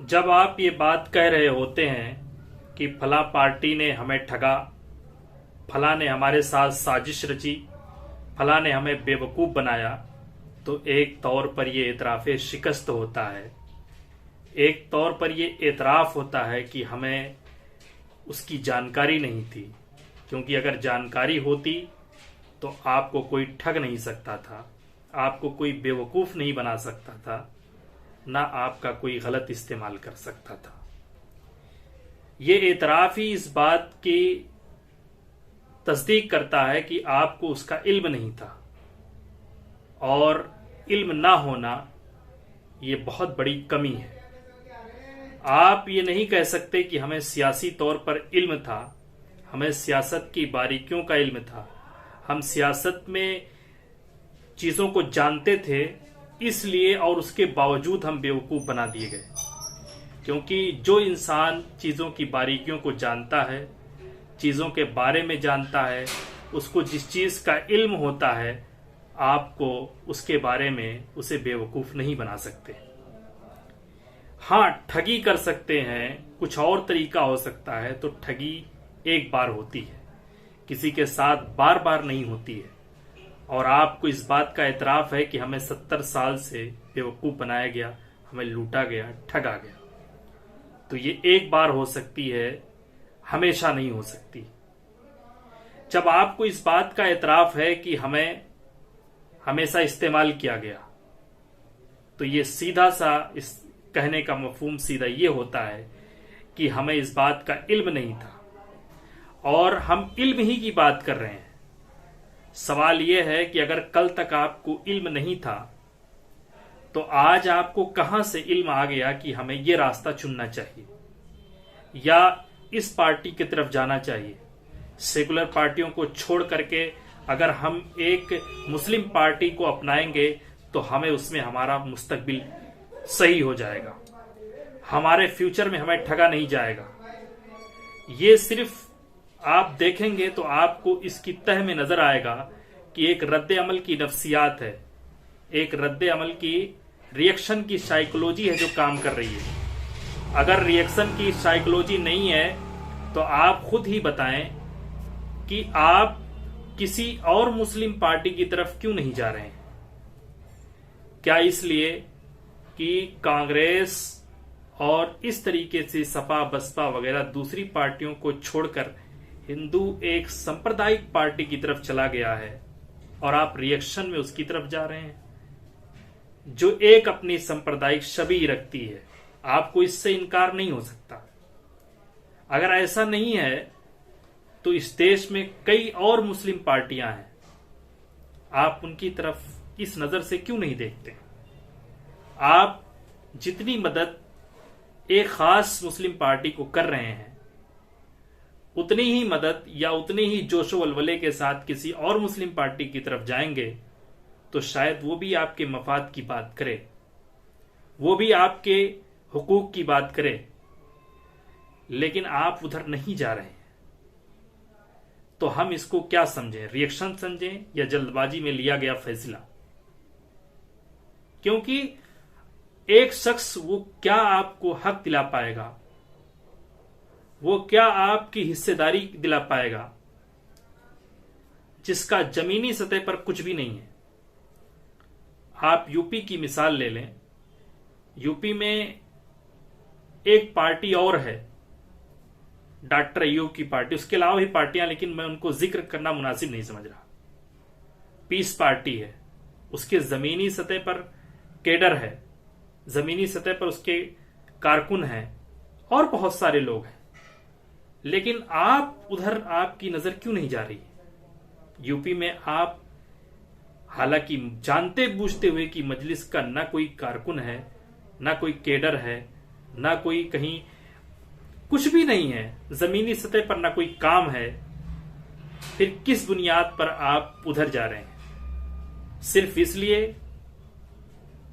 जब आप ये बात कह रहे होते हैं कि फला पार्टी ने हमें ठगा, फला ने हमारे साथ साजिश रची, फला ने हमें बेवकूफ़ बनाया, तो एक तौर पर ये एतराफ़े शिकस्त होता है। एक तौर पर ये एतराफ़ होता है कि हमें उसकी जानकारी नहीं थी, क्योंकि अगर जानकारी होती तो आपको कोई ठग नहीं सकता था, आपको कोई बेवकूफ़ नहीं बना सकता था, ना आपका कोई गलत इस्तेमाल कर सकता था। ये एतराफ़ ही इस बात की तस्दीक करता है कि आपको उसका इल्म नहीं था, और इल्म ना होना ये बहुत बड़ी कमी है। आप ये नहीं कह सकते कि हमें सियासी तौर पर इल्म था, हमें सियासत की बारीकियों का इल्म था, हम सियासत में चीज़ों को जानते थे, इसलिए और उसके बावजूद हम बेवकूफ़ बना दिए गए। क्योंकि जो इंसान चीज़ों की बारीकियों को जानता है, चीज़ों के बारे में जानता है, उसको जिस चीज़ का इल्म होता है, आपको उसके बारे में उसे बेवकूफ़ नहीं बना सकते। हाँ, ठगी कर सकते हैं, कुछ और तरीका हो सकता है। तो ठगी एक बार होती है, किसी के साथ बार बार नहीं होती है। और आपको इस बात का एतराफ़ है कि हमें 70 साल से बेवकूफ़ बनाया गया, हमें लूटा गया, ठगा गया। तो ये एक बार हो सकती है, हमेशा नहीं हो सकती। जब आपको इस बात का एतराफ़ है कि हमें हमेशा इस्तेमाल किया गया, तो ये सीधा सा इस कहने का मफहूम सीधा ये होता है कि हमें इस बात का इल्म नहीं था, और हम इल्म ही की बात कर रहे हैं। सवाल यह है कि अगर कल तक आपको इल्म नहीं था, तो आज आपको कहां से इल्म आ गया कि हमें यह रास्ता चुनना चाहिए या इस पार्टी की तरफ जाना चाहिए। सेकुलर पार्टियों को छोड़ करके अगर हम एक मुस्लिम पार्टी को अपनाएंगे तो हमें उसमें हमारा मुस्तकबिल सही हो जाएगा, हमारे फ्यूचर में हमें ठगा नहीं जाएगा। ये सिर्फ आप देखेंगे तो आपको इसकी तह में नजर आएगा कि एक रद्द अमल की नफ्सियात है, एक रद्द अमल की रिएक्शन की साइकोलॉजी है जो काम कर रही है। अगर रिएक्शन की साइकोलॉजी नहीं है तो आप खुद ही बताएं कि आप किसी और मुस्लिम पार्टी की तरफ क्यों नहीं जा रहे हैं। क्या इसलिए कि कांग्रेस और इस तरीके से सपा बसपा वगैरह दूसरी पार्टियों को छोड़कर हिंदू एक सांप्रदायिक पार्टी की तरफ चला गया है और आप रिएक्शन में उसकी तरफ जा रहे हैं, जो एक अपनी सांप्रदायिक छवि रखती है? आपको इससे इनकार नहीं हो सकता। अगर ऐसा नहीं है तो इस देश में कई और मुस्लिम पार्टियां हैं, आप उनकी तरफ इस नजर से क्यों नहीं देखते? आप जितनी मदद एक खास मुस्लिम पार्टी को कर रहे हैं, उतनी ही मदद या उतनी ही जोशो वलवले के साथ किसी और मुस्लिम पार्टी की तरफ जाएंगे तो शायद वो भी आपके मफाद की बात करे, वो भी आपके हुकूक की बात करे, लेकिन आप उधर नहीं जा रहे हैं। तो हम इसको क्या समझें, रिएक्शन समझें या जल्दबाजी में लिया गया फैसला? क्योंकि एक शख्स वो क्या आपको हक दिला पाएगा, वो क्या आपकी हिस्सेदारी दिला पाएगा, जिसका जमीनी सतह पर कुछ भी नहीं है। आप यूपी की मिसाल ले लें, यूपी में एक पार्टी और है, डॉक्टर अय्यूब की पार्टी, उसके अलावा भी पार्टियां, लेकिन मैं उनको जिक्र करना मुनासिब नहीं समझ रहा। पीस पार्टी है, उसके जमीनी सतह पर केडर है, जमीनी सतह पर उसके कारकुन हैं और बहुत सारे लोग हैं, लेकिन आप उधर आपकी नजर क्यों नहीं जा रही? यूपी में आप हालांकि जानते बूझते हुए कि मजलिस का ना कोई कारकुन है, ना कोई केडर है, ना कोई कहीं कुछ भी नहीं है, जमीनी सतह पर ना कोई काम है, फिर किस बुनियाद पर आप उधर जा रहे हैं? सिर्फ इसलिए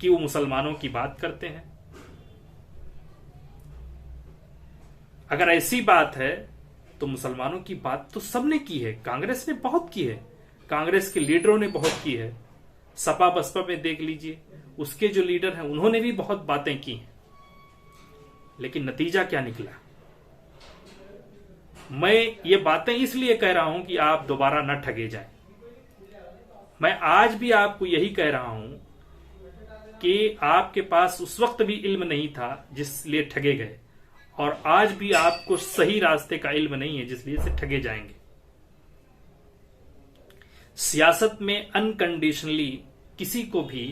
कि वो मुसलमानों की बात करते हैं? अगर ऐसी बात है तो मुसलमानों की बात तो सबने की है, कांग्रेस ने बहुत की है, कांग्रेस के लीडरों ने बहुत की है। सपा बसपा में देख लीजिए, उसके जो लीडर हैं उन्होंने भी बहुत बातें की हैं। लेकिन नतीजा क्या निकला? मैं ये बातें इसलिए कह रहा हूं कि आप दोबारा न ठगे जाएं। मैं आज भी आपको यही कह रहा हूं कि आपके पास उस वक्त भी इल्म नहीं था जिसलिए ठगे गए, और आज भी आपको सही रास्ते का इल्म नहीं है जिसलिए से ठगे जाएंगे। सियासत में अनकंडीशनली किसी को भी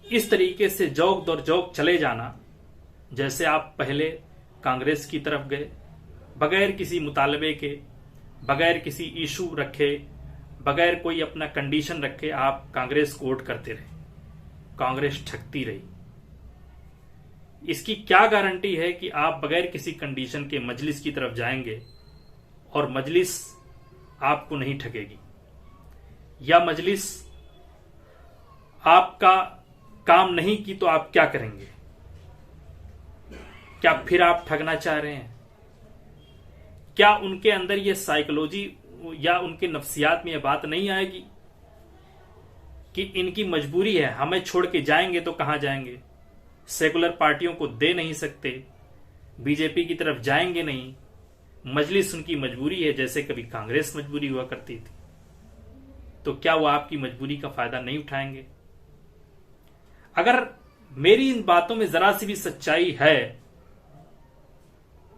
इस तरीके से जौक दर जौक चले जाना, जैसे आप पहले कांग्रेस की तरफ गए, बगैर किसी मुतालबे के, बगैर किसी इशू रखे, बगैर कोई अपना कंडीशन रखे आप कांग्रेस को वोट करते रहे, कांग्रेस ठगती रही। इसकी क्या गारंटी है कि आप बगैर किसी कंडीशन के मजलिस की तरफ जाएंगे और मजलिस आपको नहीं ठगेगी? या मजलिस आपका काम नहीं की तो आप क्या करेंगे? क्या फिर आप ठगना चाह रहे हैं? क्या उनके अंदर ये साइकोलॉजी या उनके नफ्सियात में ये बात नहीं आएगी कि इनकी मजबूरी है, हमें छोड़ के जाएंगे तो कहां जाएंगे? सेकुलर पार्टियों को दे नहीं सकते, बीजेपी की तरफ जाएंगे नहीं, मजलिस उनकी मजबूरी है, जैसे कभी कांग्रेस मजबूरी हुआ करती थी। तो क्या वो आपकी मजबूरी का फायदा नहीं उठाएंगे? अगर मेरी इन बातों में जरा सी भी सच्चाई है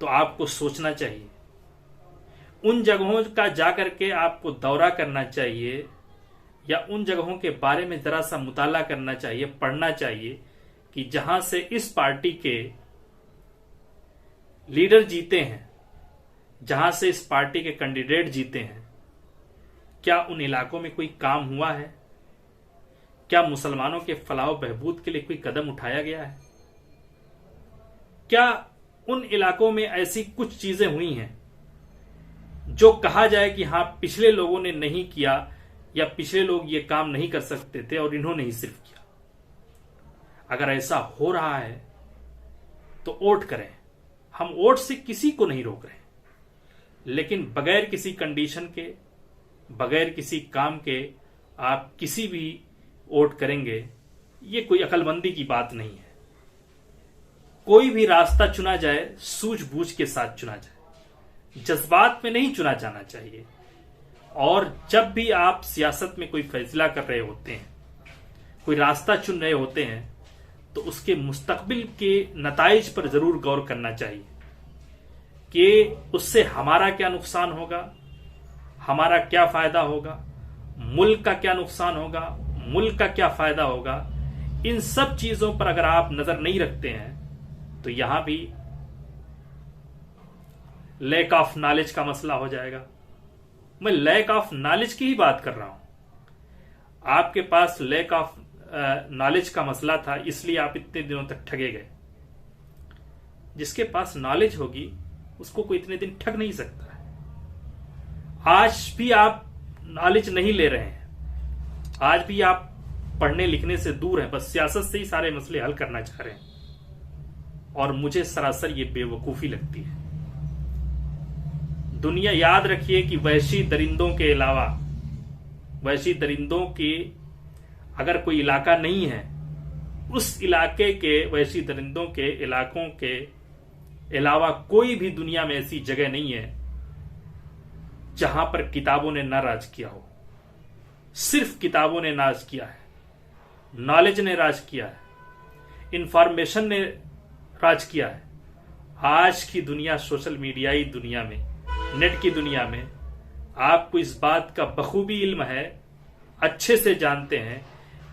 तो आपको सोचना चाहिए, उन जगहों का जाकर के आपको दौरा करना चाहिए, या उन जगहों के बारे में जरा सा मुताला करना चाहिए, पढ़ना चाहिए कि जहां से इस पार्टी के लीडर जीते हैं, जहां से इस पार्टी के कैंडिडेट जीते हैं, क्या उन इलाकों में कोई काम हुआ है? क्या मुसलमानों के फलाह बहबूद के लिए कोई कदम उठाया गया है? क्या उन इलाकों में ऐसी कुछ चीजें हुई हैं जो कहा जाए कि हां पिछले लोगों ने नहीं किया, या पिछले लोग ये काम नहीं कर सकते थे और इन्होंने ही सिर्फ किया? अगर ऐसा हो रहा है तो वोट करें। हम वोट से किसी को नहीं रोक रहे, लेकिन बगैर किसी कंडीशन के, बगैर किसी काम के आप किसी भी वोट करेंगे, ये कोई अकलमंदी की बात नहीं है। कोई भी रास्ता चुना जाए सूझबूझ के साथ चुना जाए, जज्बात में नहीं चुना जाना चाहिए। और जब भी आप सियासत में कोई फैसला कर रहे होते हैं, कोई रास्ता चुन रहे होते हैं, तो उसके मुस्तकबिल के नताइज पर जरूर गौर करना चाहिए कि उससे हमारा क्या नुकसान होगा, हमारा क्या फायदा होगा, मुल्क का क्या नुकसान होगा, मुल्क का क्या फायदा होगा। इन सब चीजों पर अगर आप नजर नहीं रखते हैं तो यहां भी लैक ऑफ नॉलेज का मसला हो जाएगा। मैं लैक ऑफ नॉलेज की ही बात कर रहा हूं। आपके पास लैक ऑफ नॉलेज का मसला था, इसलिए आप इतने दिनों तक ठगे गए। जिसके पास नॉलेज होगी उसको कोई इतने दिन ठग नहीं सकता है। आज भी आप नॉलेज नहीं ले रहे हैं, आज भी आप पढ़ने लिखने से दूर हैं, बस सियासत से ही सारे मसले हल करना चाह रहे हैं। और मुझे सरासर ये बेवकूफी लगती है। दुनिया याद रखिए कि वहशी दरिंदों के अलावा, वहशी दरिंदों के अगर कोई इलाका नहीं है, उस इलाके के वहशी दरिंदों के इलाकों के अलावा कोई भी दुनिया में ऐसी जगह नहीं है जहां पर किताबों ने ना राज किया हो। सिर्फ किताबों ने राज किया है, नॉलेज ने राज किया है, इंफॉर्मेशन ने राज किया है। आज की दुनिया, सोशल मीडियाई दुनिया में, नेट की दुनिया में, आपको इस बात का बखूबी इल्म है, अच्छे से जानते हैं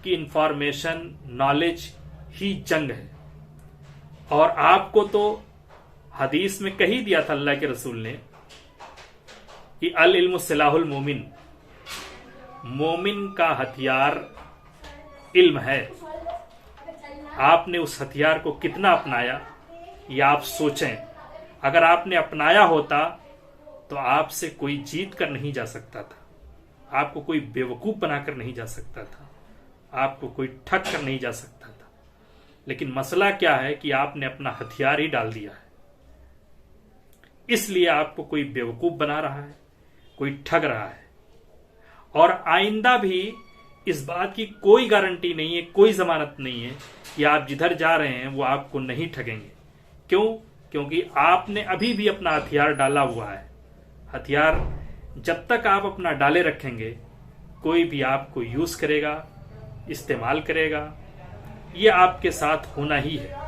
कि इंफॉर्मेशन, नॉलेज ही जंग है। और आपको तो हदीस में कही दिया था अल्लाह के रसूल ने कि अल इल्मु सिलाहुल मोमिन, मोमिन का हथियार इल्म है। आपने उस हथियार को कितना अपनाया ये आप सोचें। अगर आपने अपनाया होता तो आपसे कोई जीत कर नहीं जा सकता था, आपको कोई बेवकूफ बनाकर नहीं जा सकता था, आपको कोई ठग कर नहीं जा सकता था। लेकिन मसला क्या है कि आपने अपना हथियार ही डाल दिया है, इसलिए आपको कोई बेवकूफ बना रहा है, कोई ठग रहा है। और आइंदा भी इस बात की कोई गारंटी नहीं है, कोई जमानत नहीं है कि आप जिधर जा रहे हैं वो आपको नहीं ठगेंगे। क्यों? क्योंकि आपने अभी भी अपना हथियार डाला हुआ है। हथियार जब तक आप अपना डाले रखेंगे, कोई भी आपको यूज करेगा, इस्तेमाल करेगा, ये आपके साथ होना ही है।